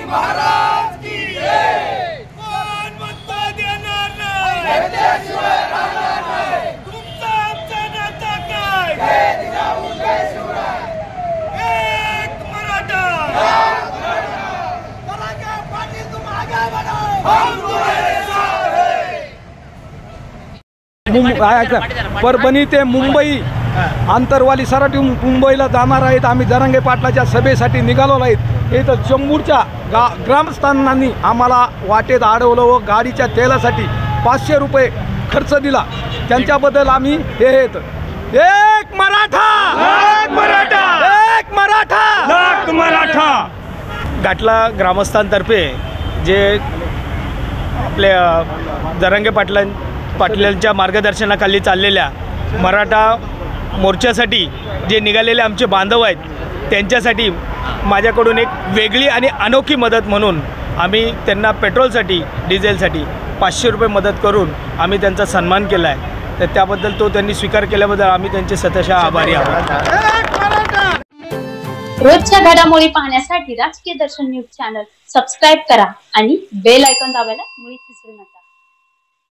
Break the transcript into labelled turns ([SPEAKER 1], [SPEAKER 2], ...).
[SPEAKER 1] महाराज की जय। कोण मत देणार नाही, तुमचा आमचा नाता काय, एक मराठा, पाटील तुम आगे बढ़ो, हम तुम्हारे साथ हैं।
[SPEAKER 2] परभणी ते मुंबई आंतरवाली सराटी मुंबईला जाणार आहेत। आम्ही जरांगे पाटलाच्या सभेसाठी निघालो आहेत। इथं चंबूरच्या ग्रामस्थांनी आम्हाला वाटेत अडवलं व गाडीच्या तेलासाठी 500 रुपये खर्च दिला। त्यांच्याबद्दल आम्ही हे एक मराठा, एक मराठा, एक मराठा, लाख मराठा।
[SPEAKER 3] घाटला ग्रामस्थांतर्फे जे आपल्या जरांगे पाटलांच्या मार्गदर्शनाखाली चाललेल्या मराठा मोर्चासाठी जे निघालेले आमचे बांधव आहेत, त्यांच्यासाठी माझ्याकडून एक वेगळी आणि अनोखी मदत म्हणून आम्ही त्यांना पेट्रोलसाठी डिझेलसाठी 500 रुपये मदत करून आम्ही त्यांचा सन्मान केला आहे। तर त्याबद्दल तो त्यांनी स्वीकार केल्याबद्दल आम्ही त्यांचे सतत आभारी आहोत।
[SPEAKER 4] रोजच्या घडामोडी पाहण्यासाठी राजकीय दर्शन न्यूज चॅनल सबस्क्राइब करा आणि बेल आयकॉन दाबायला मुळीच